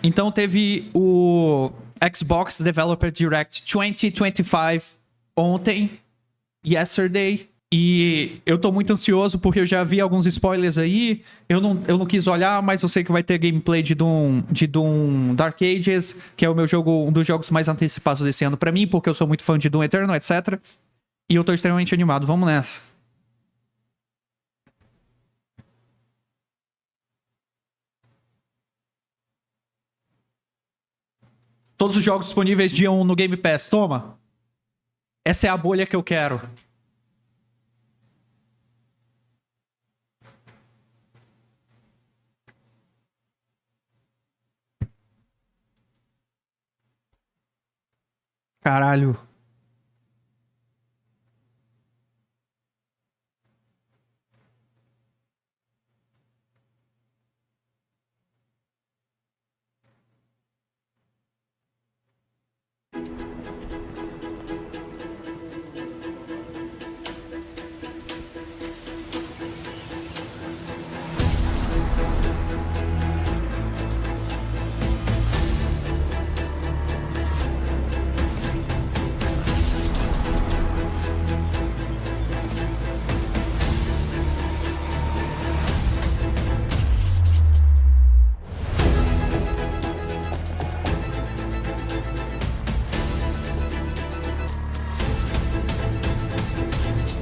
Então teve o Xbox Developer Direct 2025 ontem, yesterday. E eu tô muito ansioso porque eu já vi alguns spoilers aí. Eu não quis olhar, mas eu sei que vai ter gameplay de Doom Dark Ages, que é um dos jogos mais antecipados desse ano pra mim, porque eu sou muito fã de Doom Eternal, etc. E eu tô extremamente animado. Vamos nessa. Todos os jogos disponíveis dia 1 no Game Pass. Toma! Essa é a bolha que eu quero. Caralho.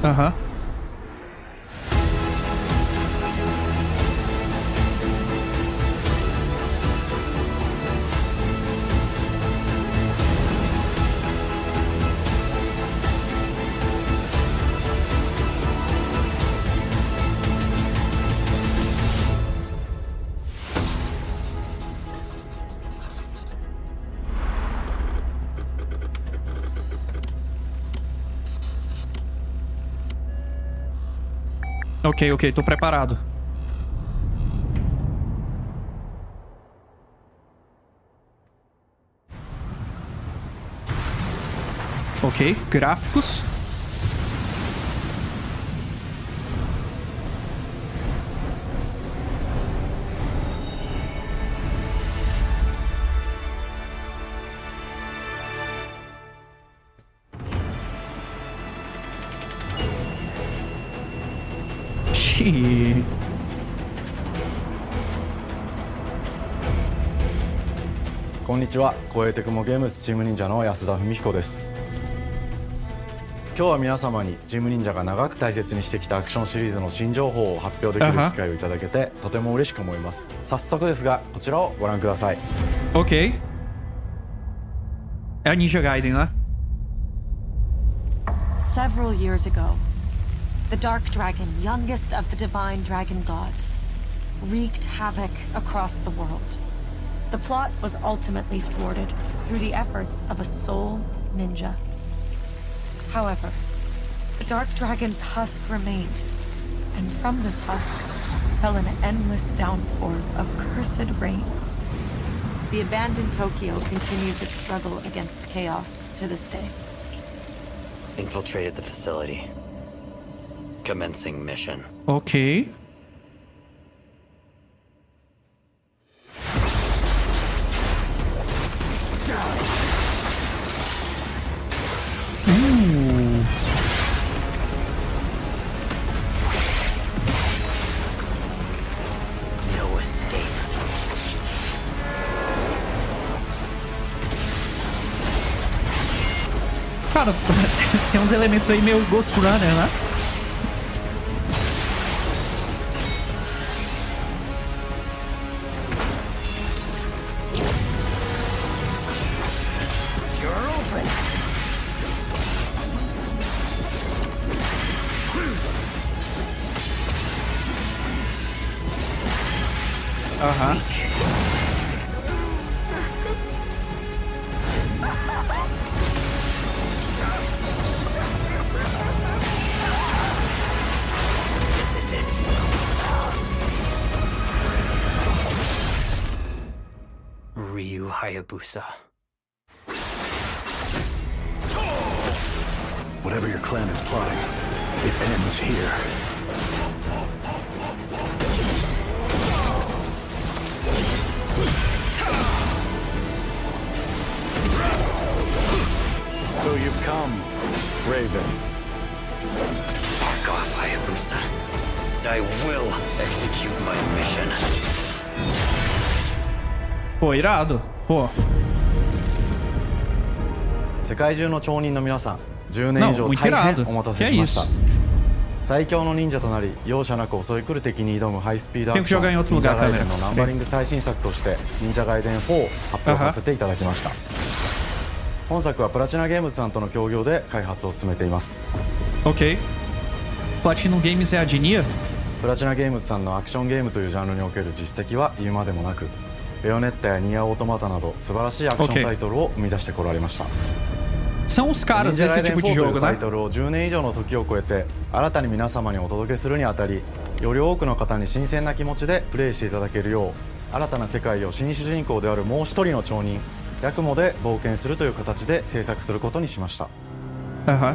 Aham. Ok, tô preparado. Ok, gráficos. Xiii. こんにちは、光栄テクモゲームズチーム忍者の安田文彦です。今日は皆様にチーム忍者が長く大切にしてきたアクションシリーズの新情報を発表できる機会をいただけてとても嬉しく思います。早速ですが、こちらをご覧ください。 Ok. É a Ninja Gaiden, né? Several years ago, the Dark Dragon, youngest of the divine dragon gods, wreaked havoc across the world. The plot was ultimately thwarted through the efforts of a sole ninja. However, the Dark Dragon's husk remained, and from this husk fell an endless downpour of cursed rain. The abandoned Tokyo continues its struggle against chaos to this day. Infiltrated the facility. Commencing mission. Ok. No escape. Cara, tem uns elementos aí meio Ghost Runner, né? Aham. This is it. Ryu Hayabusa. Whatever your clan is plotting, it ends here. Come, Raven. Fuck off, Hayabusa. I will execute my mission. Pô, irado. Pô. 世界中の町人の皆さん、10 Não, 年以上 muito 大変 irado. お待た Que せ é しました isso? 最強の忍者となり容赦なく襲い来る敵に挑むハイスピードア Tem ク que ション jogar em 忍 outro 者 lugar ガイデン também. のナンバリング最新作として忍者ガイデン4を発表させていただきました。本作はプラチナゲームズさんとの協業で開発を進めています。 Ok. Platinum Games é a de Nia? プラチナゲームズさんのアクションゲームというジャンルにおける実績は言うまでもなく、ベヨネッタやニアオートマタなど素晴らしいアクションタイトルを生み出してこられました。 São os 忍 caras 者ガ desse イデン tipo 4 de とい jogo, うタ né? イトルを10年以上の時を超えて新たに皆様にお届けするにあたり、より多くの方に新鮮な気持ちでプレイしていただけるよう、新たな世界を新主人公であるもう一人の町人ヤクモで冒険するという形で制作することにしました。 Aham.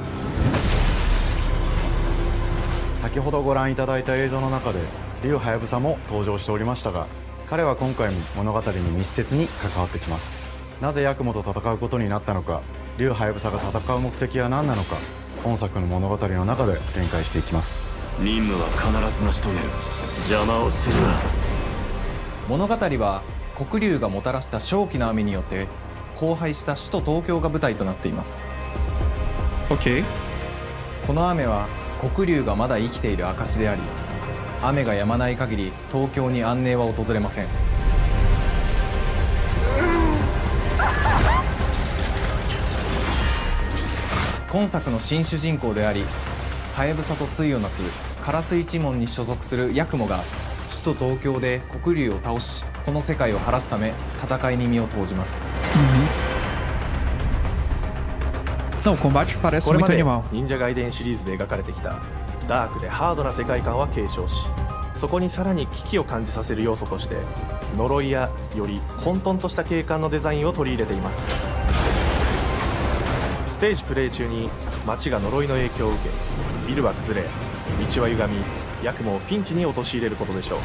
先ほどご覧いただいた映像の中で竜ハヤブサも登場しておりましたが、彼は今回も物語に密接に関わってきます。なぜヤクモと戦うことになったのか、竜ハヤブサが戦う目的は何なのか、本作の物語の中で展開していきます。任務は必ず成し遂げる。邪魔をするな。物語は黒竜がもたらした正気の雨によって荒廃した首都東京が舞台となっています。 Ok. この雨は黒竜がまだ生きている証であり、雨が止まない限り東京に安寧は訪れません。今作の新主人公であり、ハヤブサと対をなすカラス一門に所属するヤクモが首都東京で黒竜を倒し、この世界を晴らすため戦いに身を投じます。 Não, o combate parece これま muito で animal. 忍者ガイデンシリーズで描かれてきたダークでハードな世界観は継承し、そこにさらに危機を感じさせる要素として呪いやより混沌とした景観のデザインを取り入れています。ステージプレイ中に街が呪いの影響を受け、ビルは崩れ、道は歪み、ヤクモをピンチに陥れることでしょう。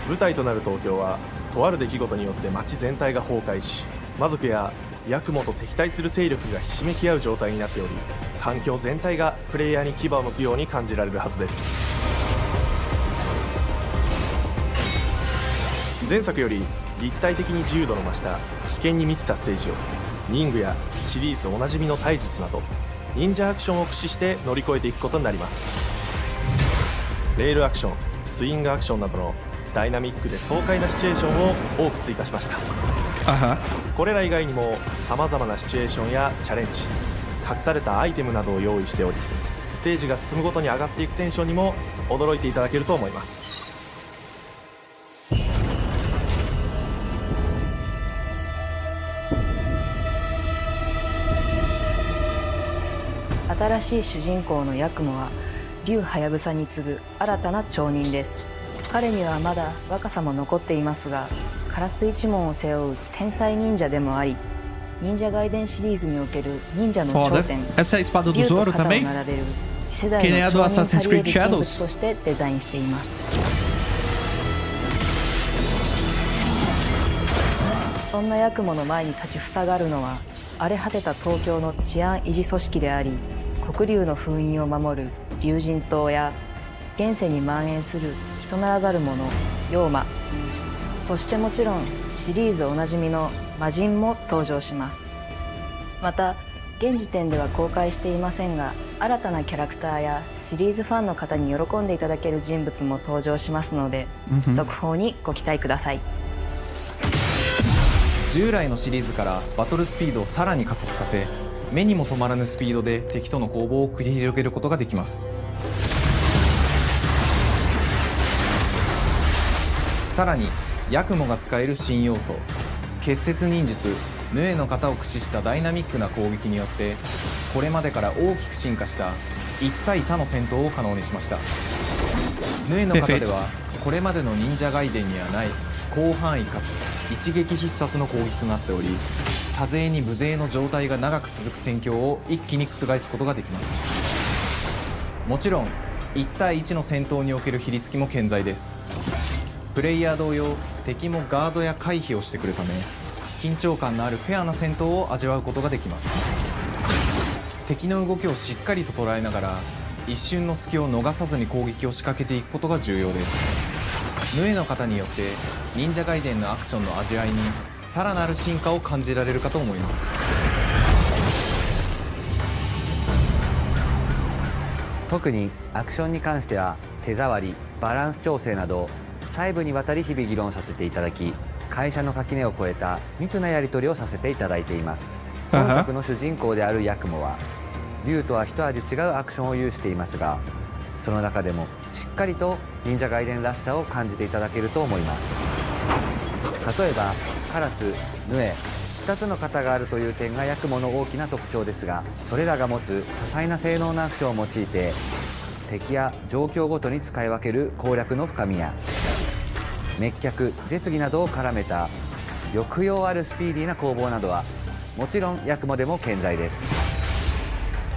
舞台となる東京はとある出来事によって街全体が崩壊し、魔族やヤクモと敵対する勢力がひしめき合う状態になっており、環境全体がプレイヤーに牙を向くように感じられるはずです。前作より立体的に自由度の増した危険に満ちたステージを忍具やシリーズおなじみの体術など忍者アクションを駆使して乗り越えていくことになります。レールアクション、スイングアクションなどのダイナミックで爽快なシチュエーションを多く追加しました。 Aham. これら以外にもさまざまなシチュエーションやチャレンジ、隠されたアイテムなどを用意しており、ステージが進むごとに上がっていくテンションにも驚いていただけると思います。新しい主人公のヤクモは竜ハヤブサに次ぐ新たな町人です。彼にはまだ若さも残っていますが、カラス一門を背負う天才忍者でもあり、忍者ガイデンシリーズにおける忍者の頂 Foda. 点、 Essa é a espada do 竜と Zoro 肩を também? 並べる次世代 Que nem a の do 町 Assassin's 人たり得 Creed る人物 Shadows? としてデザインしています。そんなヤクモの前に立ちふさがるのは荒れ果てた東京の治安維持組織であり、黒竜の封印を守る竜神島や現世に蔓延する人ならざる者妖魔、そしてもちろんシリーズおなじみの魔人も登場します。また現時点では公開していませんが、新たなキャラクターやシリーズファンの方に喜んでいただける人物も登場しますので、続報にご期待ください。従来のシリーズからバトルスピードをさらに加速させ、目にも止まらぬスピードで敵との攻防を繰り広げることができます。さらにヤクモが使える新要素、結節忍術ヌエの型を駆使したダイナミックな攻撃によって、これまでから大きく進化した1対他の戦闘を可能にしました。ヌエの型ではこれまでの忍者ガイデンにはない広範囲かつ一撃必殺の攻撃となっており、多勢に無勢の状態が長く続く戦況を一気に覆すことができます。もちろん1対1の戦闘におけるひりつきも健在です。プレイヤー同様、敵もガードや回避をしてくるため、緊張感のあるフェアな戦闘を味わうことができます。敵の動きをしっかりと捉えながら一瞬の隙を逃さずに攻撃を仕掛けていくことが重要です。ヌエの方によって忍者ガイデンのアクションの味わいにさらなる進化を感じられるかと思います。特にアクションに関しては手触り、バランス調整など細部にわたり日々議論させていただき、会社の垣根を越えた密なやり取りをさせていただいています。本作の主人公であるヤクモは竜とは一味違うアクションを有していますが、その中でもしっかりと忍者ガイデンらしさを感じていただけると思います。例えばカラス、ヌエ2つの型があるという点がヤクモの大きな特徴ですが、それらが持つ多彩な性能のアクションを用いて敵や状況ごとに使い分ける攻略の深みや滅却、絶技などを絡めた抑揚あるスピーディーな攻防などはもちろんヤクモでも健在です。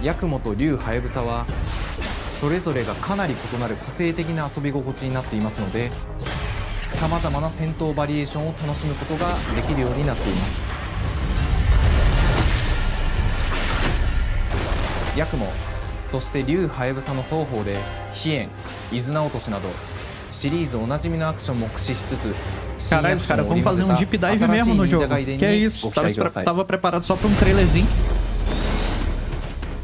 ヤクモと竜ハヤブサはそれぞれがかなり異なる個性的な遊び心地になっていますので、さまざまな戦闘バリエーションを楽しむことができるようになっています。ヤクモ、そして竜ハヤブサの双方で飛燕、伊豆直しなどシリーズおなじみのアクションも駆使しつつ、 Caralho, os caras vão fazer um deep dive mesmo no jogo. Que é isso? Tava preparado só pra um trailerzinho.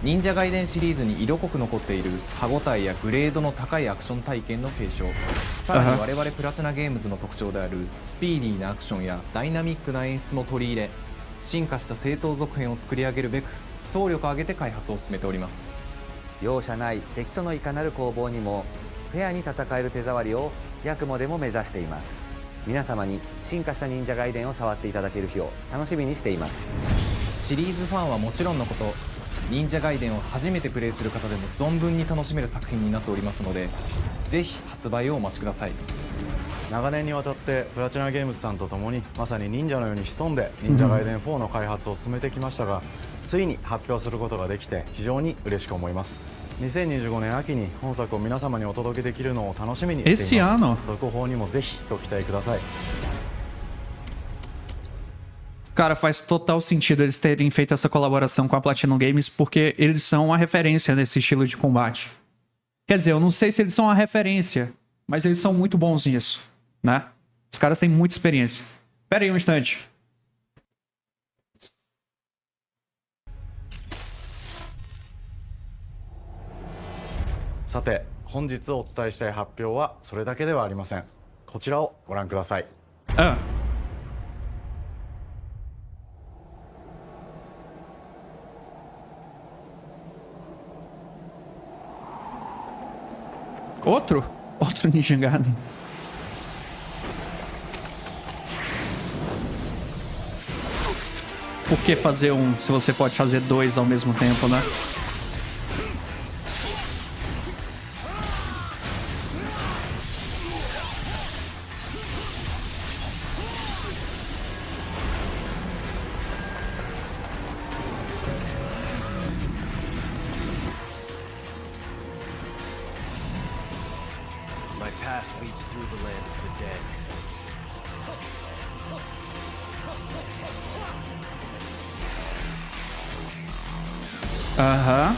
忍者ガイデンシリーズに色濃く残っている歯ごたえやグレードの高いアクション体験の継承、さらに我々プラチナゲームズの特徴であるスピーディーなアクションやダイナミックな演出も取り入れ、進化した正当続編を作り上げるべく総力を挙げて開発を進めております。容赦ない敵とのいかなる攻防にもフェアに戦える手触りをヤクモでも目指しています。皆様に進化した忍者ガイデンを触っていただける日を楽しみにしています。シリーズファンはもちろんのこと、忍者ガイデンを初めてプレイする方でも存分に楽しめる作品になっておりますので、ぜひ発売をお待ちください。長年にわたってプラチナゲームズさんと共にまさに忍者のように潜んで忍者ガイデン4の開発を進めてきましたが、ついに発表することができて非常に嬉しく思います。2025年秋に本作を皆様にお届けできるのを楽しみにしています。続報にもぜひご期待ください。 Cara, faz total sentido eles terem feito essa colaboração com a Platinum Games, porque eles são uma referência nesse estilo de combate. Quer dizer, eu não sei se eles são uma referência, mas eles são muito bons nisso, né? Os caras têm muita experiência. Pera aí um instante. Sate, 本日お伝えしたい発表はそれだけではありません。こちらをご覧ください。Outro Ninja Gaiden. Por que fazer um se você pode fazer dois ao mesmo tempo, né? My path leads through the land of the dead. Aham.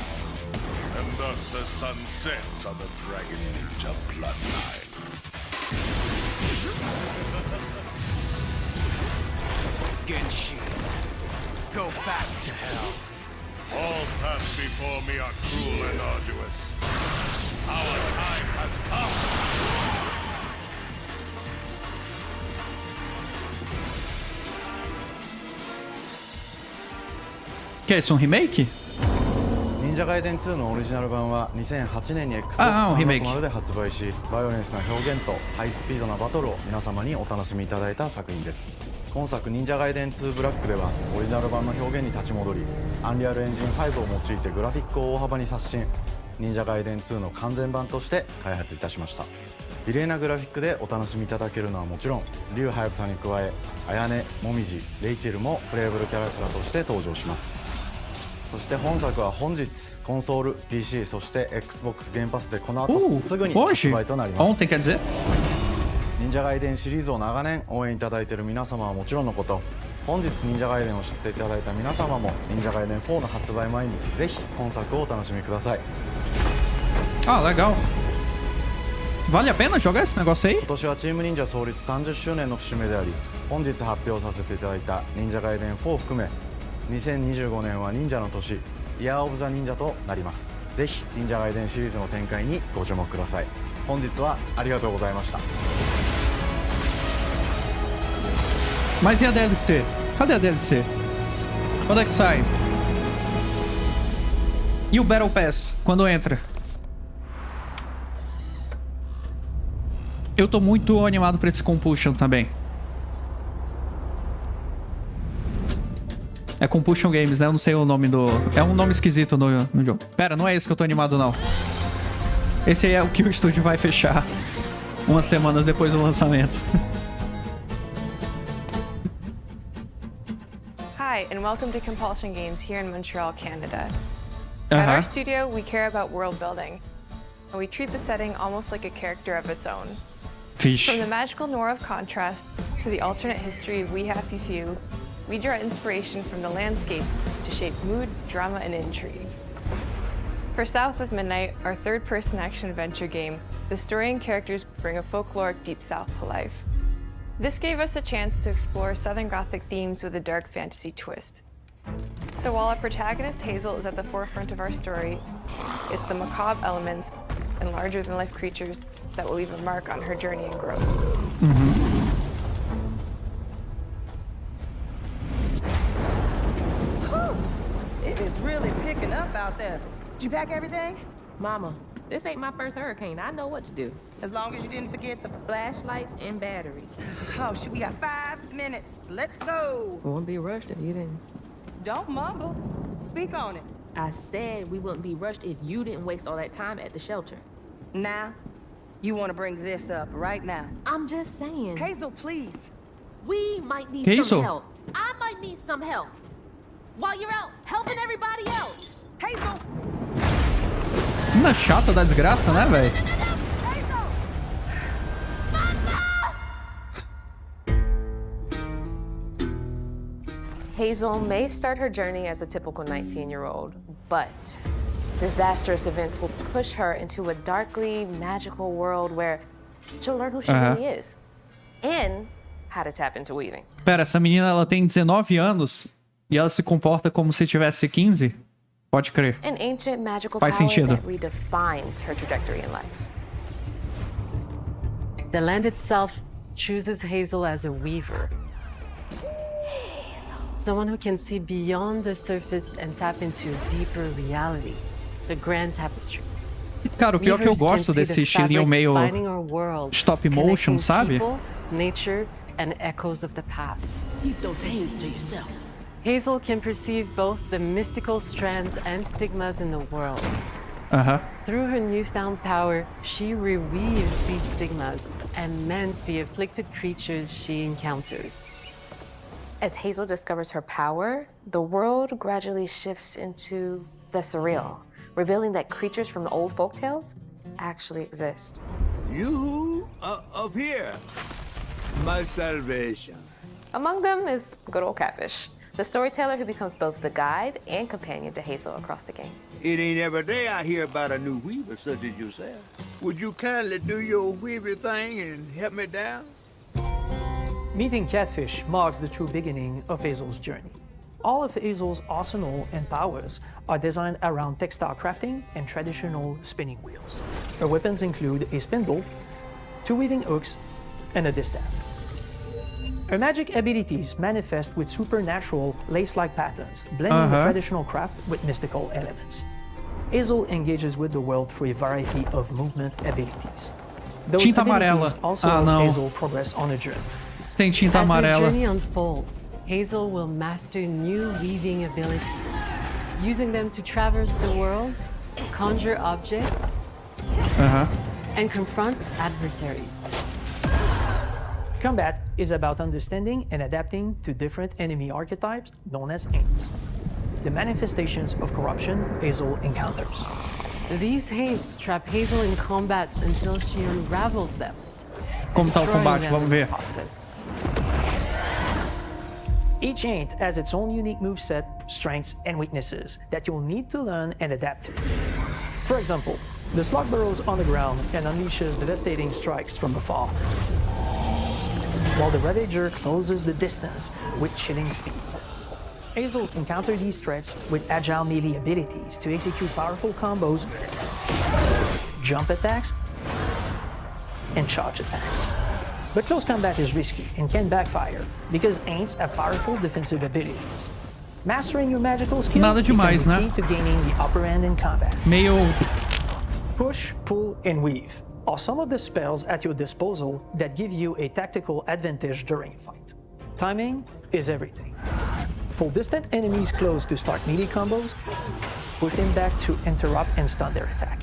And thus the sun sets on the Dragon Ninja bloodline. Genshin, go back to hell. All paths before me are cruel and arduous. Our time has come. Que é isso, um remake? 忍者ガイデン2のオリジナル版は2008年に Ah, um remake. Xbox 360で発売し、バイオレンスな表現とハイスピードなバトルを皆様にお楽しみいただいた作品です。今作忍者ガイデン2ブラックではオリジナル版の表現に立ち戻り、アンリアルエンジン5を用いてグラフィックを大幅に刷新、忍者ガイデン2の完全版として開発いたしました。美麗なグラフィックでお楽しみいただけるのはもちろん、竜ハヤブサに加え綾音、もみじ、レイチェルもプレイブルキャラクターとして登場します。そして本作は本日コンソール、PC、そして Xbox ゲームパスでこの後すぐに発売となります。 Ontem, quer dizer? 忍者ガイデンシリーズを長年応援いただいている皆様はもちろんのこと、本日忍者ガイデンを知っていただいた皆様も忍者ガイデン4の発売前にぜひ本作をお楽しみください。 Ah, legal. Vale a pena jogar esse negócio aí? 今年はチーム忍者創立30周年の節目であり、本日発表させていただいた忍者ガイデン4を含め2025年は忍者の年、イヤーオブザ忍者となります。ぜひ忍者ガイデンシリーズの展開にご注目ください。本日はありがとうございました。 Mas e a DLC? Cadê a DLC? Quando é que sai? E o Battle Pass? Quando entra? Eu tô muito animado pra esse Compulsion também. É Compulsion Games, né? Eu não sei o nome do... É um nome esquisito no jogo. Pera, não é esse que eu tô animado, não. Esse aí é o que o estúdio vai fechar umas semanas depois do lançamento. Hi, and welcome to Compulsion Games here in Montreal, Canada. At our studio, we care about world building, and we treat the setting almost like a character of its own. Fish. From the magical noir of contrast to the alternate history of We Happy Few, we draw inspiration from the landscape to shape mood, drama, and intrigue. For South of Midnight, our third-person action-adventure game, the story and characters bring a folkloric Deep South to life. This gave us a chance to explore Southern Gothic themes with a dark fantasy twist. So while our protagonist Hazel is at the forefront of our story, it's the macabre elements and larger-than-life creatures that will leave a mark on her journey and growth. It is really picking up out there. Did you pack everything? Mama, this ain't my first hurricane. I know what to do. As long as you didn't forget the Flashlights and batteries. Oh, shoot, we got 5 minutes. Let's go. We wouldn't be rushed if you didn't. Don't mumble. Speak on it. I said we wouldn't be rushed if you didn't waste all that time at the shelter. Now, you want to bring this up right now. I'm just saying. Hazel, please. We might need Hazel. some help. I might need some help. While you're out helping everybody else. Hazel! Uma chata da desgraça, né, velho? Hazel may start her journey as a typical 19-year-old, but disastrous events will push her into a darkly magical world where she'll learn who she really is and how to tap into weaving. Pera, essa menina ela tem 19 anos e ela se comporta como se tivesse 15? Pode crer. An ancient magical Faz power sentido. that redefines her trajectory in life. The land itself chooses Hazel as a weaver. Someone who can see beyond the surface and tap into deeper reality, the grand tapestry. Cara, o pior é que eu gosto desse estilinho meio stop motion, sabe? People, nature, and echoes of the past. Keep those hands to yourself. Hazel can perceive both the mystical strands and stigmas in the world. Through her newfound power, she reweaves these stigmas and mends the afflicted creatures she encounters. As Hazel discovers her power, the world gradually shifts into the surreal, revealing that creatures from the old folktales actually exist. You up here, my salvation. Among them is good old Catfish, the storyteller who becomes both the guide and companion to Hazel across the game. It ain't every day I hear about a new weaver such as yourself. Would you kindly do your weaver thing and help me down? Meeting Catfish marks the true beginning of Hazel's journey. All of Hazel's arsenal and powers are designed around textile crafting and traditional spinning wheels. Her weapons include a spindle, 2 weaving hooks, and a distaff. Her magic abilities manifest with supernatural lace-like patterns, blending the traditional craft with mystical elements. Hazel engages with the world through a variety of movement abilities. Those Tinta abilities amarela. also help Hazel progress on a journey. Tem tinta As her amarela. journey unfolds, Hazel will master new weaving abilities, using them to traverse the world, conjure objects, and confront adversaries. Combat is about understanding and adapting to different enemy archetypes known as Aints, the manifestations of corruption Hazel encounters. These hates trap Hazel in combat until she unravels them. Como tá o combate? Vamos ver. Each Ain't has its own unique moveset, strengths, and weaknesses that you'll need to learn and adapt to. For example, the slug burrows on the ground and unleashes devastating strikes from afar, while the Ravager closes the distance with chilling speed. Hazel can counter these threats with agile melee abilities to execute powerful combos, jump attacks, and charge attacks. But close combat is risky and can backfire because Aints have powerful defensive abilities. Mastering your magical skills Nada demais, becomes né? the key to gaining the upper hand in combat. Meio... Push, pull, and weave are some of the spells at your disposal that give you a tactical advantage during a fight. Timing is everything. Pull distant enemies close to start melee combos, push them back to interrupt and stun their attack.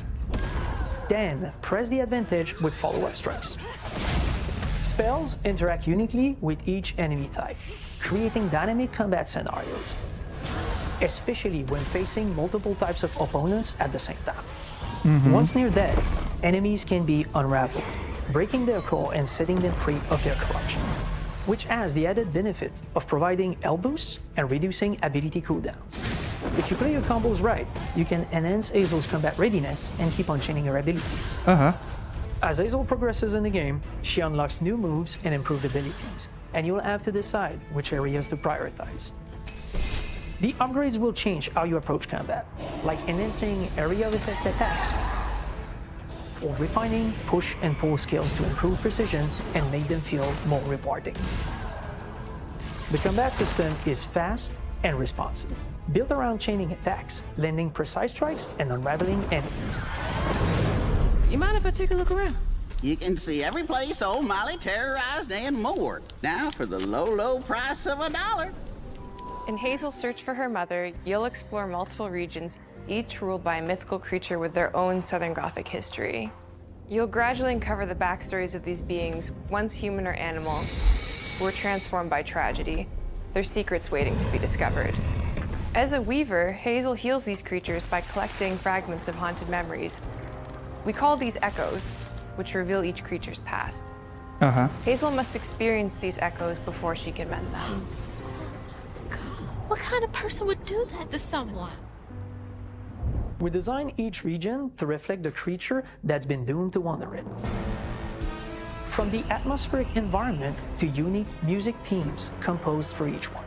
Then press the advantage with follow-up strikes. Spells interact uniquely with each enemy type, creating dynamic combat scenarios, especially when facing multiple types of opponents at the same time. Once near death, enemies can be unraveled, breaking their core and setting them free of their corruption, which has the added benefit of providing L boosts and reducing ability cooldowns. If you play your combos right, you can enhance Hazel's combat readiness and keep on chaining her abilities. As Hazel progresses in the game, she unlocks new moves and improved abilities, and you'll have to decide which areas to prioritize. The upgrades will change how you approach combat, like enhancing area effect attacks, or refining push and pull skills to improve precision and make them feel more rewarding. The combat system is fast and responsive, built around chaining attacks, landing precise strikes, and unraveling enemies. You mind if I take a look around? You can see every place old Molly terrorized and more. Now for the low, low price of $1. In Hazel's search for her mother, you'll explore multiple regions, each ruled by a mythical creature with their own Southern Gothic history. You'll gradually uncover the backstories of these beings, once human or animal, who were transformed by tragedy, their secrets waiting to be discovered. As a weaver, Hazel heals these creatures by collecting fragments of haunted memories. We call these echoes, which reveal each creature's past. Hazel must experience these echoes before she can mend them. What kind of person would do that to someone? We design each region to reflect the creature that's been doomed to wander it. From the atmospheric environment to unique music themes composed for each one.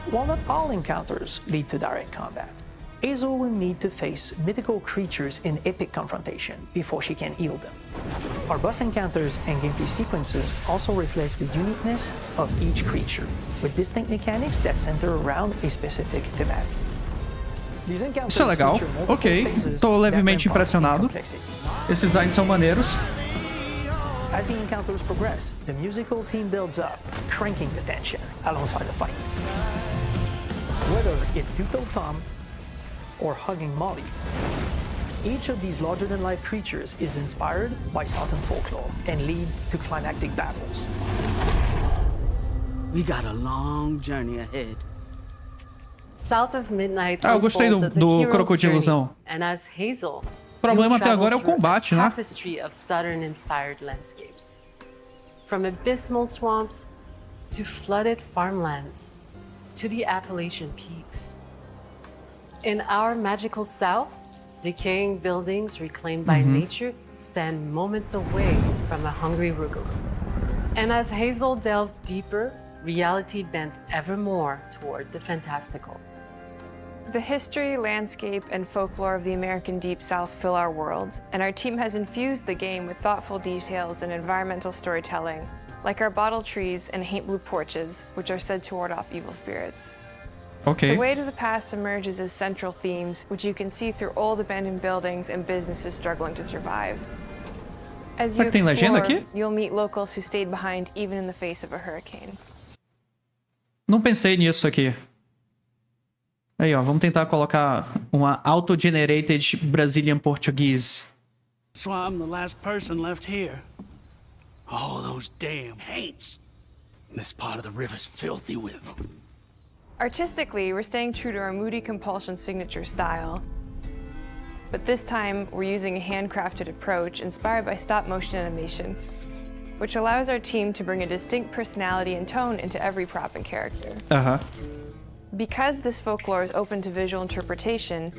While not all encounters lead to direct combat, Hazel will need to face mythical creatures in epic confrontation before she can heal them. Our boss encounters and gameplay sequences also reflects the uniqueness of each creature, with distinct mechanics that center around a specific thematic. These encounters Isso é legal. feature multiple Ok, phases tô that levemente ramp up in impressionado. complexity. Esses designs são maneiros. As the encounters progress, the musical theme builds up, cranking the tension alongside the fight. Whether it's Two-Toed Tom or hugging Molly, each of these larger-than-life creatures is inspired by Southern folklore and lead to climactic battles. We got a long journey ahead. South of Midnight Eu gostei do crocodilozão. And as Hazel, O problema até agora é o combate, né? tapestry of Southern-inspired landscapes. From abysmal swamps to flooded farmlands to the Appalachian peaks. In our magical South, decaying buildings reclaimed by nature stand moments away from a hungry Rugal. And as Hazel delves deeper, reality bends ever more toward the fantastical. The history, landscape, and folklore of the American Deep South fill our world, and our team has infused the game with thoughtful details and environmental storytelling, like our bottle trees and haint blue porches, which are said to ward off evil spirits. Ok. The weight of the past emerges as central themes, which you can see through old abandoned buildings and businesses struggling to survive. As you Será que tem legenda explore, aqui? you'll meet locals who stayed behind even in the face of a hurricane. Não pensei nisso aqui. Aí, ó, vamos tentar colocar uma auto-generated Brazilian Portuguese. That's why I'm the last person left here. All those damn haints. This part of the river's filthy with them. Artistically, we're staying true to our moody compulsion signature style. But this time, we're using a handcrafted approach inspired by stop-motion animation. which allows our team to bring a distinct personality and tone into every prop and character. Because this folklore is open to visual interpretation,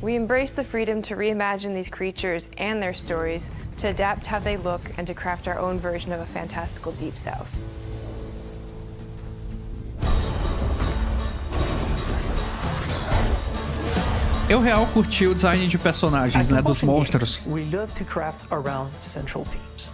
we embrace the freedom to reimagine these creatures and their stories, to adapt how they look, and to craft our own version of a fantastical Deep South. Eu real curti o design de personagens, né, dos monstros. We love to craft around central themes.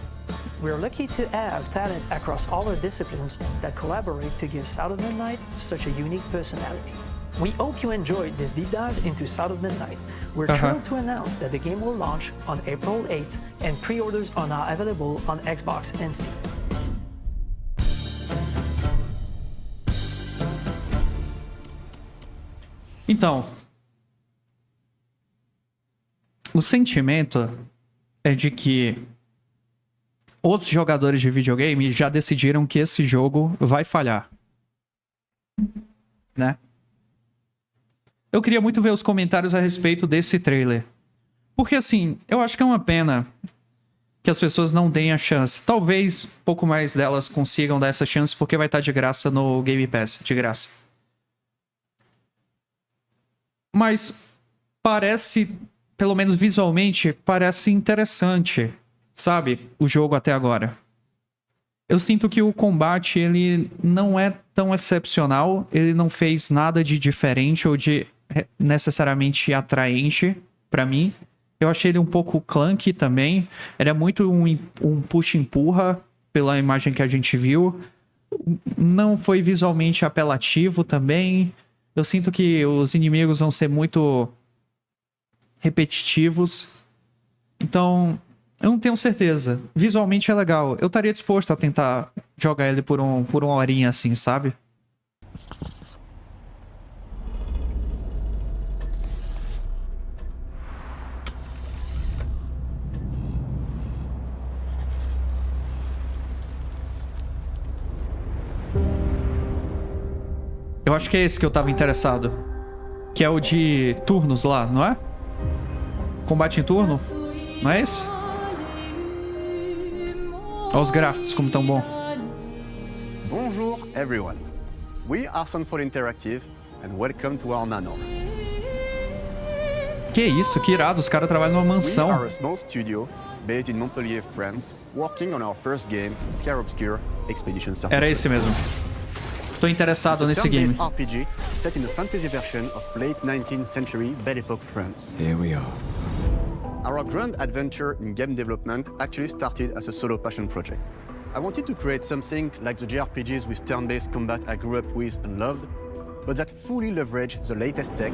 We're lucky to have talent across all our disciplines that collaborate to give South of Midnight such a unique personality. We hope you enjoyed this deep dive into South of Midnight. We're thrilled to announce that the game will launch on April 8th, and pre-orders are now available on Xbox and Steam. Então, o sentimento é de que outros jogadores de videogame já decidiram que esse jogo vai falhar, né? Eu queria muito ver os comentários a respeito desse trailer. Porque, assim, eu acho que é uma pena que as pessoas não deem a chance. Talvez pouco mais delas consigam dar essa chance, porque vai estar de graça no Game Pass. De graça. Mas parece, pelo menos visualmente, parece interessante, sabe? O jogo até agora. Eu sinto que o combate, ele não é tão excepcional. Ele não fez nada de diferente ou de necessariamente atraente pra mim. Eu achei ele um pouco clunky também. Era muito um puxa-empurra pela imagem que a gente viu. Não foi visualmente apelativo também. Eu sinto que os inimigos vão ser muito repetitivos. Então, eu não tenho certeza. Visualmente é legal. Eu estaria disposto a tentar jogar ele por uma horinha assim, sabe? Eu acho que é esse que eu tava interessado. Que é o de turnos lá, não é? Combate em turno? Não é esse? Olha os gráficos como tão bom. Bonjour everyone. We are Sunfall Interactive and welcome to our manor. Que isso, que irado, os caras trabalham numa mansão. We are a small studio based in Montpellier, France, working on our first game, Clair Obscur Expedition 33. Era esse mesmo. Tô interessado nesse game. RPG set in a fantasy version of late 19th century Belle Époque France. Here we are. Our grand adventure in game development actually started as a solo passion project. I wanted to create something like the JRPGs with turn-based combat I grew up with and loved, but that fully leveraged the latest tech,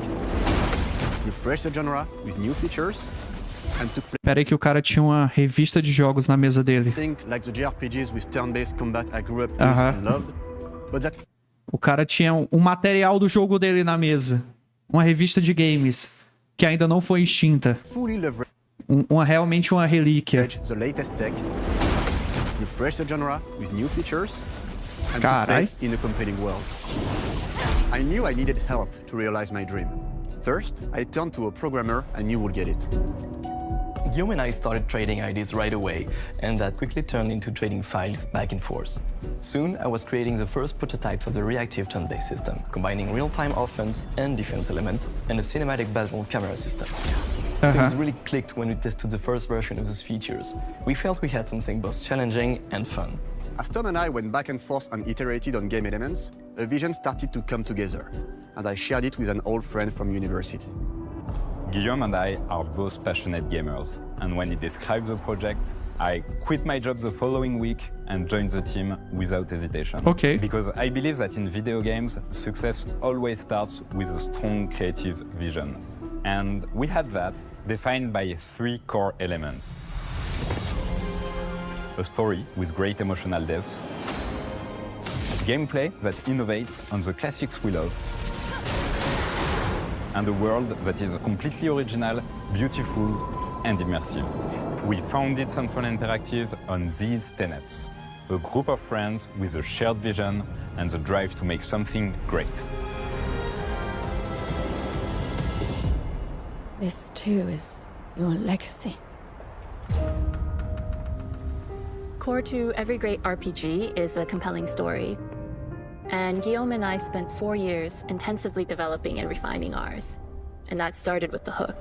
refresh the genre with new features, and to play. Pera aí que o cara tinha uma revista de jogos na mesa dele. Like the JRPGs with turn-based combat I grew up with and loved, but that. O cara tinha um material do jogo dele na mesa. Uma revista de games que ainda não foi extinta. Realmente uma relíquia. Carai. I knew I needed help to realize my dream. First, I turned to a programmer I knew would get it. Guillaume and I started trading ideas right away, and that quickly turned into trading files back and forth. Soon, I was creating the first prototypes of the reactive turn-based system, combining real-time offense and defense element, and a cinematic battle camera system. Things really clicked when we tested the first version of those features. We felt we had something both challenging and fun. As Tom and I went back and forth and iterated on game elements, a vision started to come together, and I shared it with an old friend from university. Guillaume and I are both passionate gamers, and when he described the project, I quit my job the following week and joined the team without hesitation. Okay. Because I believe that in video games, success always starts with a strong creative vision. And we had that, defined by 3 core elements. A story with great emotional depth, gameplay that innovates on the classics we love, and a world that is completely original, beautiful, and immersive. We founded Sunfall Interactive on these tenets. A group of friends with a shared vision and the drive to make something great. This too is your legacy. Core to every great RPG is a compelling story. And Guillaume and I spent 4 years intensively developing and refining ours. And that started with the hook.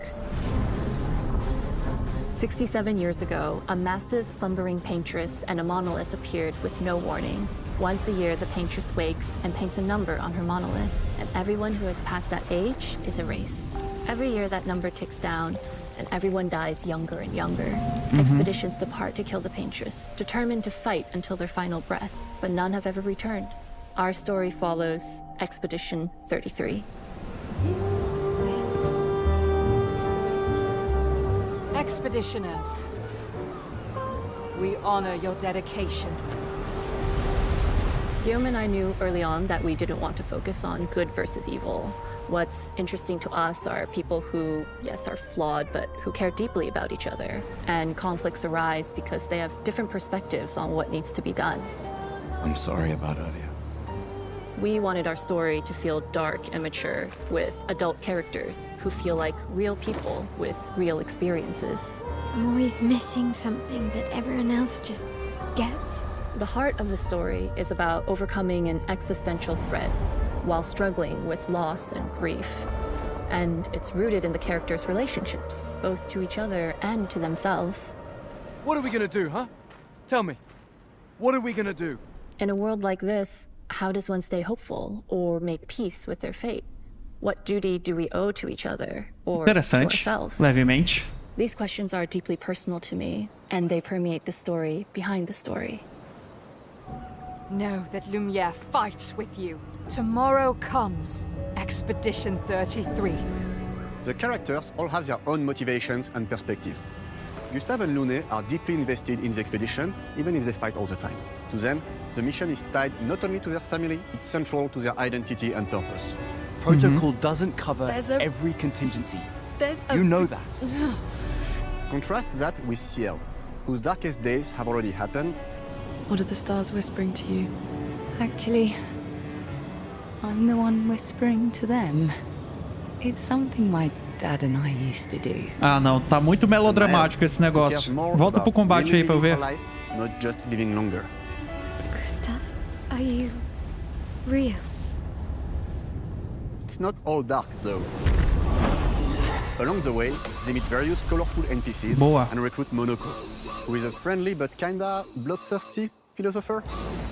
67 years ago, a massive slumbering paintress and a monolith appeared with no warning. Once a year, the paintress wakes and paints a number on her monolith, and everyone who has passed that age is erased. Every year, that number ticks down, and everyone dies younger and younger. Expeditions depart to kill the paintress, determined to fight until their final breath, but none have ever returned. Our story follows Expedition 33. Expeditioners, we honor your dedication. Guillaume and I knew early on that we didn't want to focus on good versus evil. What's interesting to us are people who, yes, are flawed, but who care deeply about each other. And conflicts arise because they have different perspectives on what needs to be done. I'm sorry about earlier. We wanted our story to feel dark and mature, with adult characters who feel like real people with real experiences. I'm always missing something that everyone else just gets. The heart of the story is about overcoming an existential threat while struggling with loss and grief. And it's rooted in the characters' relationships, both to each other and to themselves. What are we gonna do, huh? Tell me. What are we gonna do? In a world like this, how does one stay hopeful or make peace with their fate? What duty do we owe to each other or to Interessante, ourselves? levemente. These questions are deeply personal to me, and they permeate the story behind the story. Know that Lumiere fights with you. Tomorrow comes Expedition 33. The characters all have their own motivations and perspectives. Gustave and Lune are deeply invested in the expedition, even if they fight all the time. To them, the mission is tied not only to their family, it's central to their identity and purpose. Protocol doesn't cover every contingency. You know that. Contrast that with Ciel, whose darkest days have already happened. What are the stars whispering to you? Actually, I'm the one whispering to them. It's something my dad and I used to do. Ah, não, tá muito melodramático esse negócio. Volta pro combate aí pra eu ver. Not just living longer. Gustav, are you real? It's not all dark, though. Along the way, they meet various colorful NPCs and recruit Monoko, who is a friendly but kinda bloodthirsty philosopher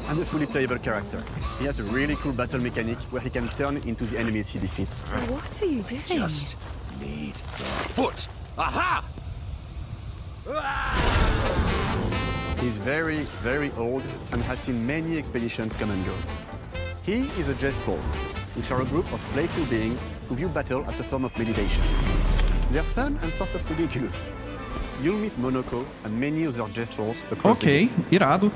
and a fully playable character. He has a really cool battle mechanic where he can turn into the enemies he defeats. What are you doing? Just need the foot. Aha! He's very, very old and has seen many expeditions come and go. He is a Jest-Troll, which are a group of playful beings who view battle as a form of meditation. They're fun and sort of ridiculous. You'll meet Monoko and many other Jest-Trolls across the game. Irado.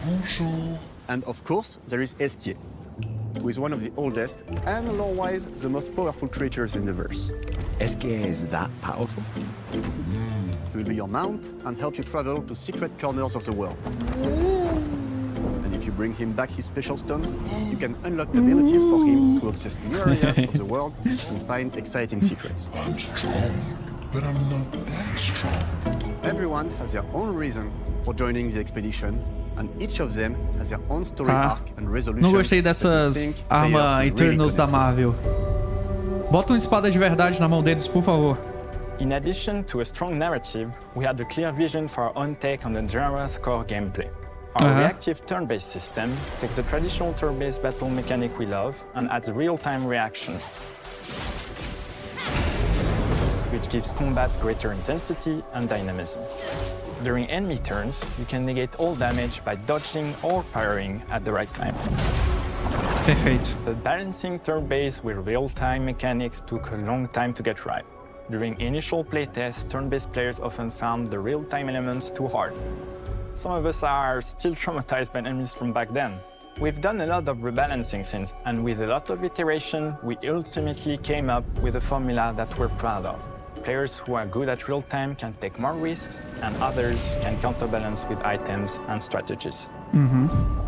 Bonjour. And of course, there is Esquier, who is one of the oldest and lore-wise the most powerful creatures in the verse. Esquier is that powerful? He will be your mount and help you travel to secret corners of the world. And if you bring him back his special stones, you can unlock abilities for him to access new areas of the world and find exciting secrets. I'm strong, but I'm not that strong. Everyone has their own reason for joining the expedition, and each of them has their own story arc and resolution. Não gostei dessas armas Eternals da Marvel. Bota uma espada de verdade na mão deles, por favor. In addition to a strong narrative, we had a clear vision for our own take on the genre's core gameplay. Our reactive turn-based system takes the traditional turn-based battle mechanic we love and adds real-time reaction, which gives combat greater intensity and dynamism. During enemy turns, you can negate all damage by dodging or parrying at the right time. Perfeito. But balancing turn-based with real-time mechanics took a long time to get right. During initial playtests, turn-based players often found the real-time elements too hard. Some of us are still traumatized by enemies from back then. We've done a lot of rebalancing since, and with a lot of iteration, we ultimately came up with a formula that we're proud of. Players who are good at real-time can take more risks, and others can counterbalance with items and strategies.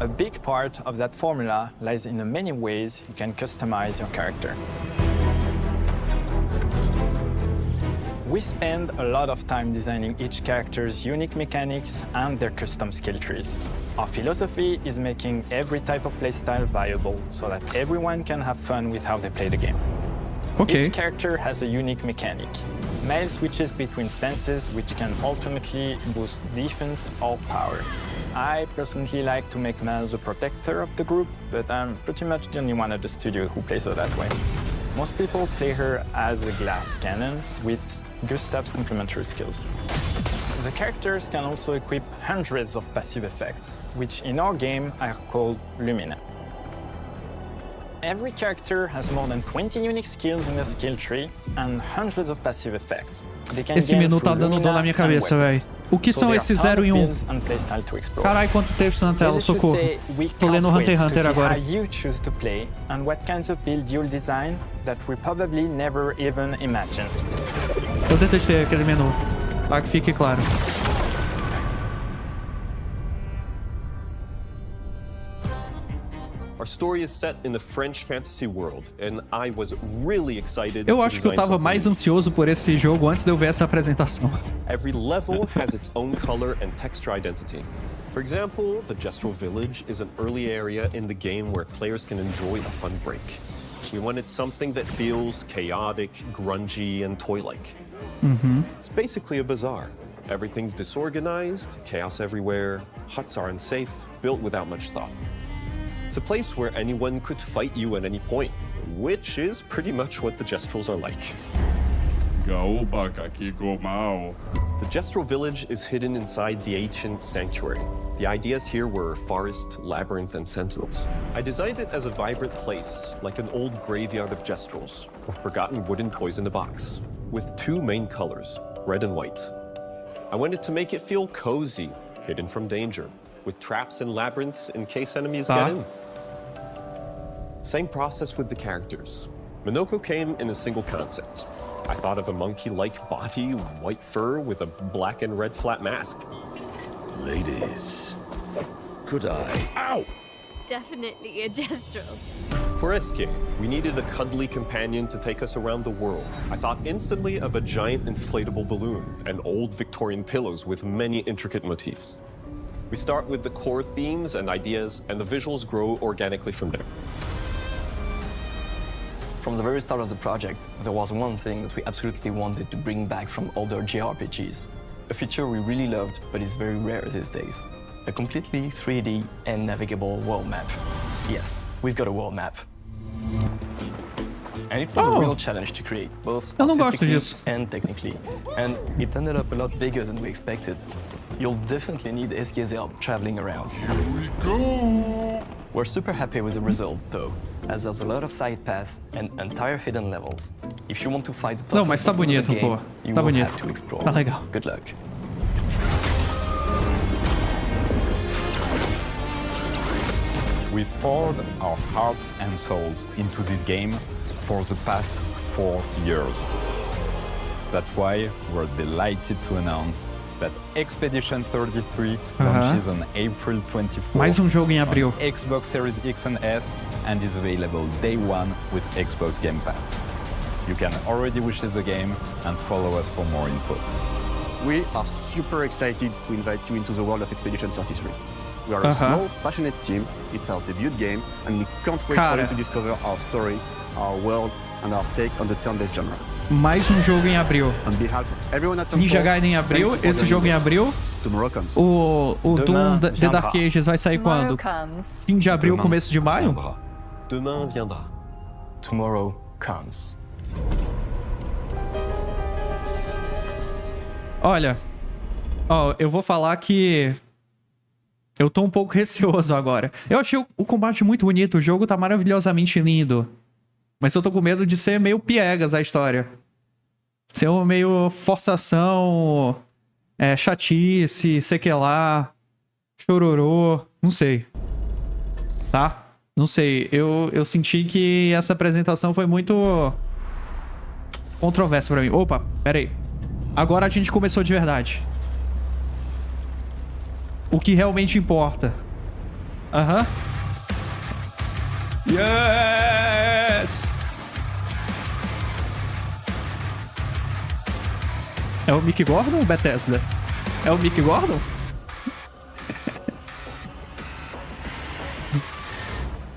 A big part of that formula lies in the many ways you can customize your character. We spend a lot of time designing each character's unique mechanics and their custom skill trees. Our philosophy is making every type of playstyle viable so that everyone can have fun with how they play the game. Okay. Each character has a unique mechanic. Miles switches between stances, which can ultimately boost defense or power. I personally like to make Miles the protector of the group, but I'm pretty much the only one at the studio who plays her that way. Most people play her as a glass cannon with Gustav's complementary skills. The characters can also equip hundreds of passive effects, which in our game are called Lumina. Every character has more than 20 unique skills in their skill tree and hundreds of passive effects. Esse menu tá dando dor na minha cabeça, véi. O que são esses 0 em 1? Carai, quanto texto na tela, socorro. Tô lendo Hunter x Hunter agora. How you choose to play and what kinds of build you'll design that we probably never even imagined. Eu detestei aquele menu. Para que fique claro. Our story is set in the French fantasy world, and I was really excited. Eu acho que eu tava mais ansioso por esse jogo antes de eu ver essa apresentação. Every level has its own color and texture identity. For example, the Gestural Village is an early area in the game where players can enjoy a fun break. We wanted something that feels chaotic, grungy, and toy-like. It's basically a bazaar. Everything's disorganized, chaos everywhere, huts are unsafe, built without much thought. It's a place where anyone could fight you at any point, which is pretty much what the Gestrals are like. The Gestral Village is hidden inside the ancient sanctuary. The ideas here were forest, labyrinth, and sentinels. I designed it as a vibrant place, like an old graveyard of Gestrals, or forgotten wooden toys in a box, with two main colors, red and white. I wanted to make it feel cozy, hidden from danger, with traps and labyrinths in case enemies get in. Same process with the characters. Minoko came in a single concept. I thought of a monkey-like body, white fur, with a black and red flat mask. Ladies, could I? Ow! Definitely a Gestral. For Eske, we needed a cuddly companion to take us around the world. I thought instantly of a giant inflatable balloon and old Victorian pillows with many intricate motifs. We start with the core themes and ideas, and the visuals grow organically from there. From the very start of the project, there was one thing that we absolutely wanted to bring back from older JRPGs. A feature we really loved, but is very rare these days. A completely 3D and navigable world map. Yes, we've got a world map. And it was a real challenge to create, both artistically and technically. And it ended up a lot bigger than we expected. You'll definitely need Eske's help traveling around. Here we go! We're super happy with the result, though, as there's a lot of side paths and entire hidden levels. If you want to fight the toughest bosses in the game, you will have to explore. Tá legal. Good luck. We've poured our hearts and souls into this game for the past 4 years. That's why we're delighted to announce that Expedition 33 launches on April 24th Mais jogo em abril. on Xbox Series X and S and is available day one with Xbox Game Pass. You can already wishlist the game and follow us for more info. We are super excited to invite you into the world of Expedition 33. We are a small, passionate team. It's our debut game, and we can't wait for you to discover our story, our world, and our take on the turn-based genre. Mais jogo em abril. On behalf of everyone at Ninja Gaiden em abril, esse jogo em abril. Tomorrow comes. O Doom The Dark Ages vai sair quando? Fim de abril, começo de maio? Demain viendra. Tomorrow comes. Olha, eu vou falar que eu tô um pouco receoso agora. Eu achei o combate muito bonito, o jogo tá maravilhosamente lindo. Mas eu tô com medo de ser meio piegas a história. Ser meio forçação, chatice, sei que lá, chororô, não sei. Tá? Não sei. Eu senti que essa apresentação foi muito controversa pra mim. Opa, pera aí. Agora a gente começou de verdade. O que realmente importa. Yes! É o Mick Gordon ou o Bethesda? É o Mick Gordon?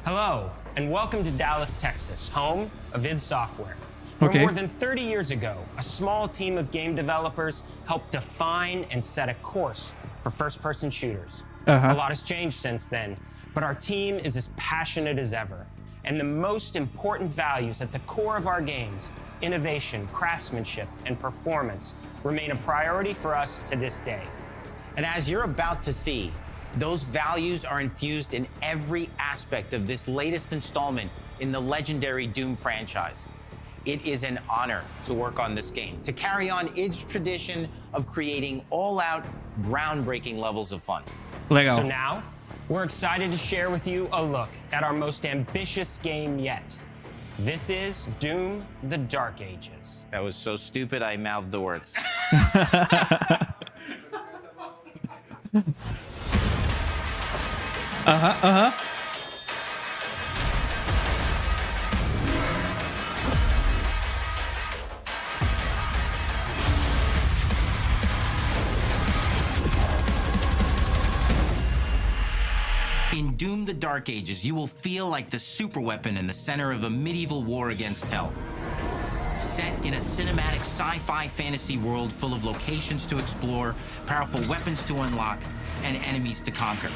Hello, and welcome to Dallas, Texas, home of id Software. Where Okay. more than 30 years ago, a small team of game developers helped define and set a course for first-person shooters. A lot has changed since then, but our team is as passionate as ever. And the most important values at the core of our games, innovation, craftsmanship, and performance, remain a priority for us to this day. And as you're about to see, those values are infused in every aspect of this latest installment in the legendary Doom franchise. It is an honor to work on this game, to carry on its tradition of creating all-out, groundbreaking levels of fun. Legal. So now, we're excited to share with you a look at our most ambitious game yet. This is Doom: The Dark Ages. That was so stupid I mouthed the words. In Doom: The Dark Ages, you will feel like the superweapon in the center of a medieval war against hell. Set in a cinematic sci-fi fantasy world full of locations to explore, powerful weapons to unlock, and enemies to conquer.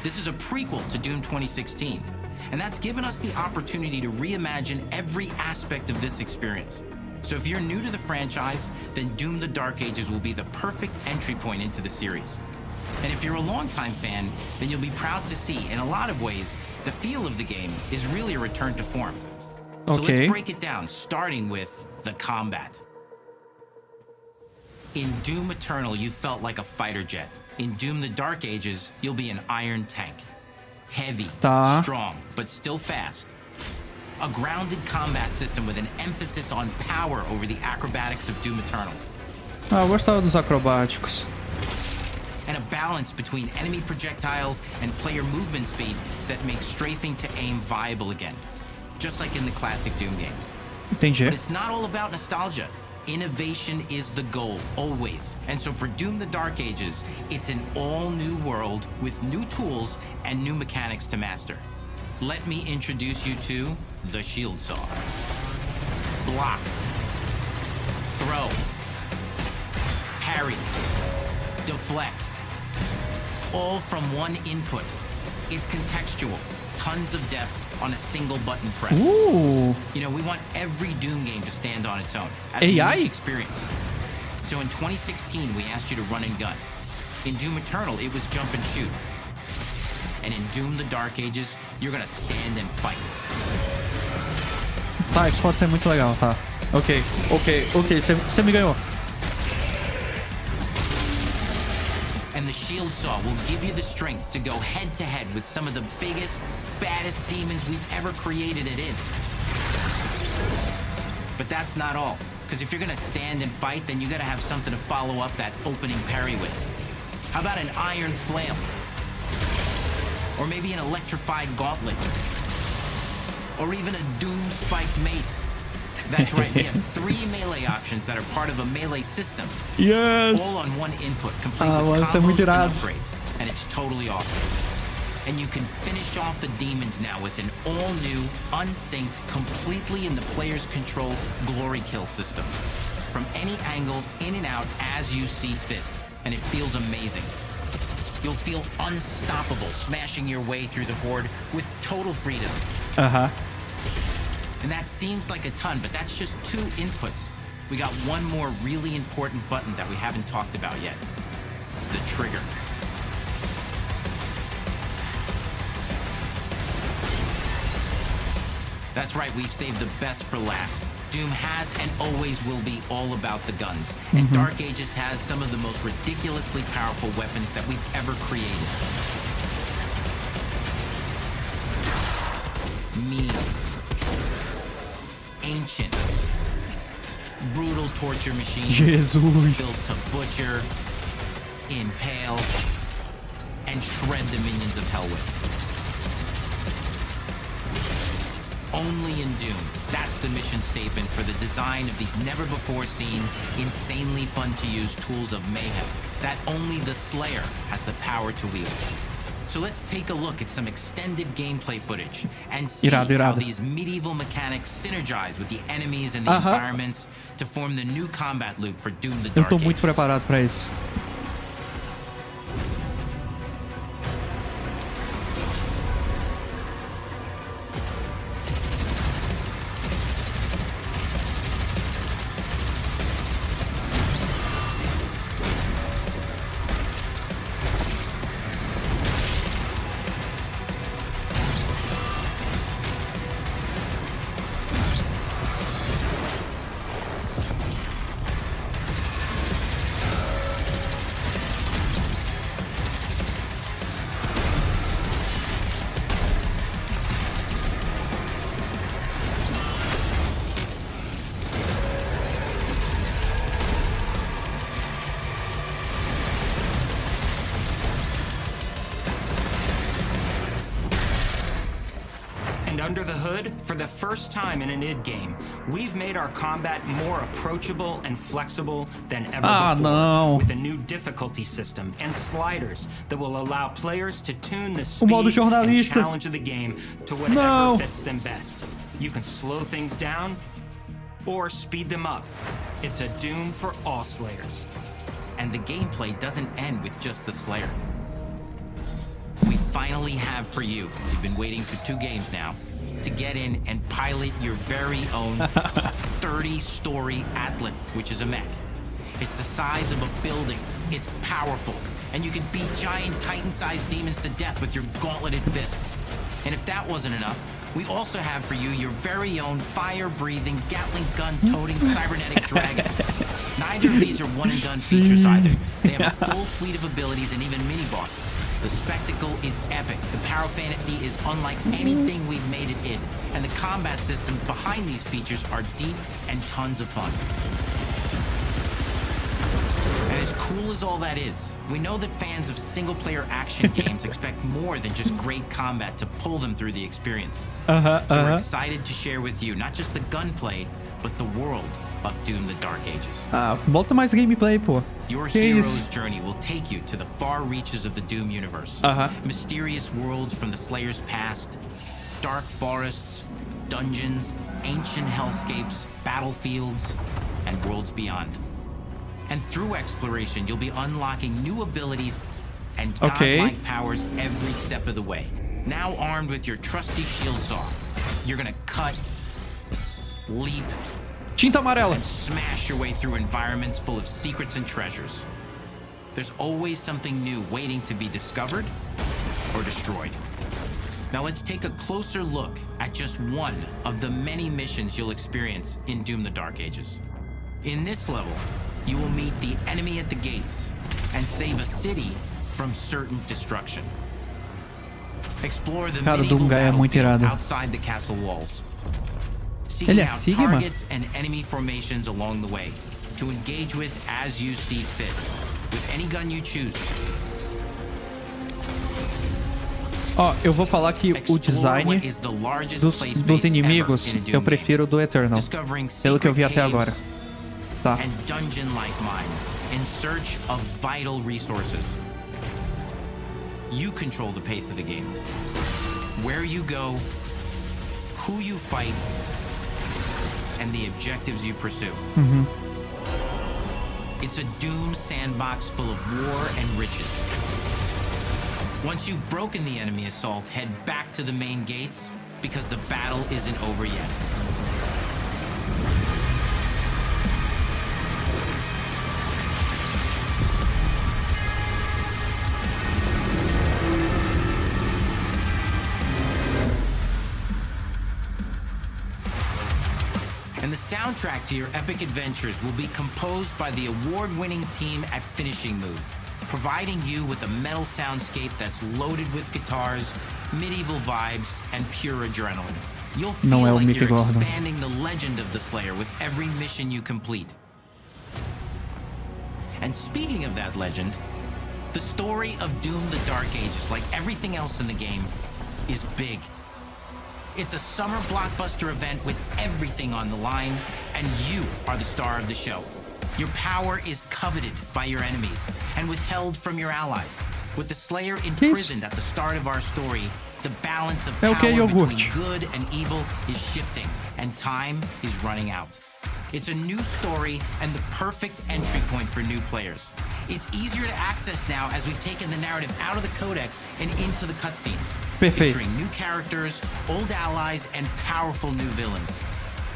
This is a prequel to Doom 2016, and that's given us the opportunity to reimagine every aspect of this experience. So if you're new to the franchise, then Doom: The Dark Ages will be the perfect entry point into the series. And if you're a longtime fan, then you'll be proud to see, in a lot of ways, the feel of the game is really a return to form. So let's break it down, starting with the combat. In Doom Eternal, you felt like a fighter jet. In Doom: The Dark Ages, you'll be an iron tank. Heavy, strong, but still fast. A grounded combat system with an emphasis on power over the acrobatics of Doom Eternal. Ah, eu gostava dos acrobáticos. And a balance between enemy projectiles and player movement speed that makes strafing to aim viable again, just like in the classic Doom games. Entendi. But it's not all about nostalgia. Innovation is the goal, always. And so for Doom: The Dark Ages, it's an all-new world with new tools and new mechanics to master. Let me introduce you to the Shield Saw. Block. Throw. Parry. Deflect. All from one input. It's contextual, tons of depth on a single button press. Ooh. You know, we want every Doom game to stand on its own as AI? a unique experience. So in 2016, we asked you to run and gun. In Doom Eternal, it was jump and shoot. And in Doom: The Dark Ages, you're gonna stand and fight. Tá, isso pode ser muito legal, tá. Ok. Você me ganhou. And the Shield Saw will give you the strength to go head-to-head with some of the biggest, baddest demons we've ever created at id. But that's not all. Because if you're gonna stand and fight, then you gotta have something to follow up that opening parry with. How about an iron flail? Or maybe an electrified gauntlet? Or even a doom-spiked mace? That's right, we have 3 melee options that are part of a melee system. Yes! All on one input, complete with combos and upgrades. And it's totally awesome. And you can finish off the demons now with an all-new, unsynced, completely in the player's control glory kill system. From any angle, in and out, as you see fit. And it feels amazing. You'll feel unstoppable smashing your way through the horde with total freedom. And that seems like a ton, but that's just 2 inputs. We got one more really important button that we haven't talked about yet. The trigger. That's right, we've saved the best for last. Doom has and always will be all about the guns. And Dark Ages has some of the most ridiculously powerful weapons that we've ever created. Mean. Ancient. Brutal torture machines. Jesus. Built to butcher, impale, and shred the minions of hell with. only in Doom. That's the mission statement for the design of these never-before-seen, insanely fun-to-use tools of mayhem that only the Slayer has the power to wield. So let's take a look at some extended gameplay footage and see how these medieval mechanics synergize with the enemies and the environments to form the new combat loop for Doom the Dark Eu tô muito preparado para isso. And under the hood, for the first time in an id game, we've made our combat more approachable and flexible than ever before, with a new difficulty system and sliders that will allow players to tune the speed and challenge of the game to whatever fits them best. You can slow things down or speed them up. It's a Doom for all Slayers. And the gameplay doesn't end with just the Slayer. We finally have for you, you've been waiting for 2 games now, to get in and pilot your very own 30-story Atlan, which is a mech. It's the size of a building, it's powerful, and you can beat giant Titan-sized demons to death with your gauntleted fists. And if that wasn't enough, we also have for you your very own fire-breathing, Gatling gun-toting cybernetic dragon. Neither of these are one-and-done features either. They have a full suite of abilities and even mini-bosses. The spectacle is epic. The Power Fantasy is unlike anything we've made at id. And the combat systems behind these features are deep and tons of fun. And as cool as all that is, we know that fans of single-player action games expect more than just great combat to pull them through the experience. So we're excited to share with you not just the gunplay, but the world of Doom the Dark Ages. Bota mais gameplay, pô. Your hero's journey will take you to the far reaches of the Doom universe. Mysterious worlds from the Slayer's past, dark forests, dungeons, ancient hellscapes, battlefields, and worlds beyond. And through exploration, you'll be unlocking new abilities and godlike powers every step of the way. Now armed with your trusty shield saw, you're gonna cut, leap, Tinta amarela. And smash your way through environments full of secrets and treasures. There's always something new waiting to be discovered or destroyed. Now let's take a closer look at just one of the many missions you'll experience in Doom the Dark Ages. In this level, you will meet the enemy at the gates and save a city from certain destruction. Explore the medieval battlefield outside the castle walls. Seeking out targets and enemy formations along the way to engage with as you see fit, with any gun you choose. Eu vou falar que o design dos inimigos eu prefiro do Eternal, pelo que eu vi até agora. Tá. And dungeon-like mines in search of vital resources. You control the pace of the game. Where you go, who you fight, and the objectives you pursue. It's a Doom sandbox full of war and riches. Once you've broken the enemy assault, head back to the main gates, because the battle isn't over yet. And the soundtrack to your epic adventures will be composed by the award-winning team at Finishing Move, providing you with a metal soundscape that's loaded with guitars, medieval vibes, and pure adrenaline. You'll feel like you're expanding the legend of the Slayer with every mission you complete. And speaking of that legend, the story of Doom the Dark Ages, like everything else in the game, is big. It's a summer blockbuster event with everything on the line, and you are the star of the show. Your power is coveted by your enemies and withheld from your allies. With the Slayer imprisoned at the start of our story, the balance of power between good and evil is shifting, and time is running out. It's a new story and the perfect entry point for new players. It's easier to access now as we've taken the narrative out of the codex and into the cutscenes, featuring new characters, old allies, and powerful new villains.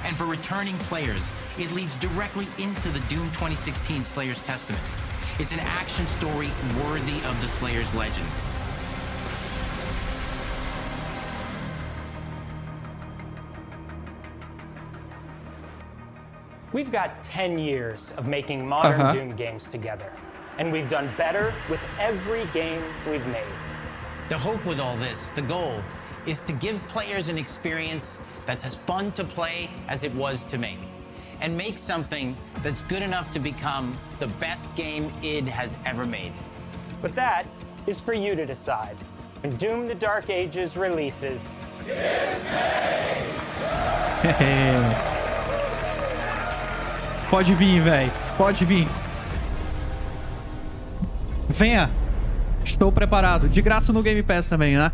And for returning players, it leads directly into the Doom 2016 Slayer's Testaments. It's an action story worthy of the Slayer's legend. We've got 10 years of making modern Doom games together, and we've done better with every game we've made. The hope with all this, the goal, is to give players an experience that's as fun to play as it was to make, and make something that's good enough to become the best game id has ever made. But that is for you to decide. When Doom the Dark Ages releases... Pode vir, véi. Pode vir. Venha. Estou preparado. De graça no Game Pass também, né?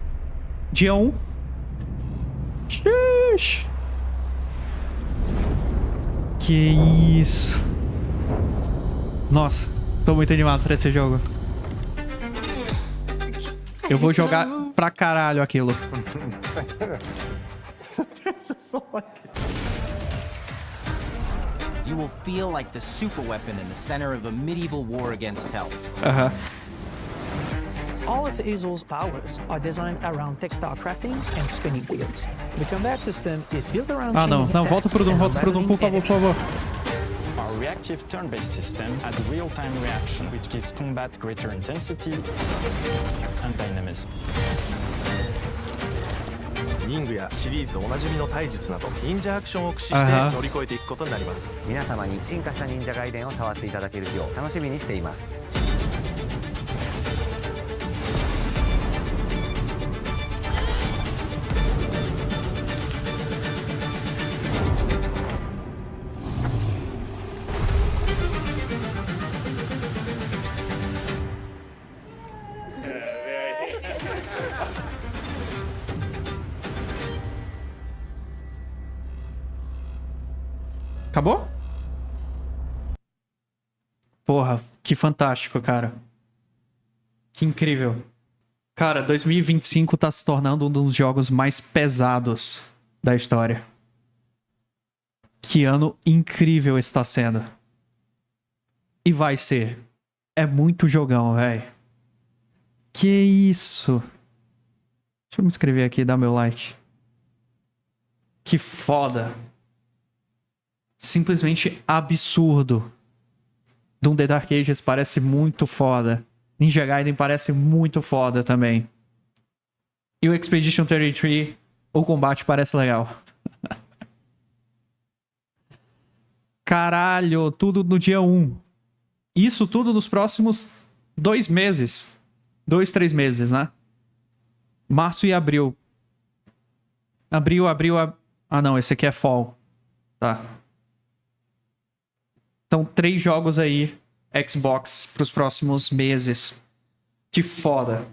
Dia 1. Xiii. Que isso. Nossa, tô muito animado pra esse jogo. Eu vou jogar pra caralho aquilo. You will feel like the super weapon in the center of a medieval war against hell. All of Hazel's powers are designed around textile crafting and spinning wheels. The combat system is built around não, volta pro Doom, por favor. Our reactive turn-based system has real-time reaction, which gives combat greater intensity and dynamism. 忍具やシリーズおなじみの体術など忍者アクションを駆使して乗り越えていくことになります。皆様に進化した忍者ガイデンを触っていただける日を楽しみにしています。Acabou? Porra, que fantástico, cara. Que incrível. Cara, 2025 tá se tornando um dos jogos mais pesados da história. Que ano incrível está sendo. E vai ser. É muito jogão, velho. Que isso. Deixa eu me inscrever aqui e dar meu like. Que foda. Simplesmente absurdo. Doom the Dark Ages parece muito foda. Ninja Gaiden parece muito foda também. E o Expedition 33, o combate parece legal. Caralho, tudo no dia 1. Isso tudo nos próximos 2 meses. 2, 3 meses, né? Março e abril. Abril... Ah, não, esse aqui é fall. Tá. Então, 3 jogos aí, Xbox, pros próximos meses. Que foda.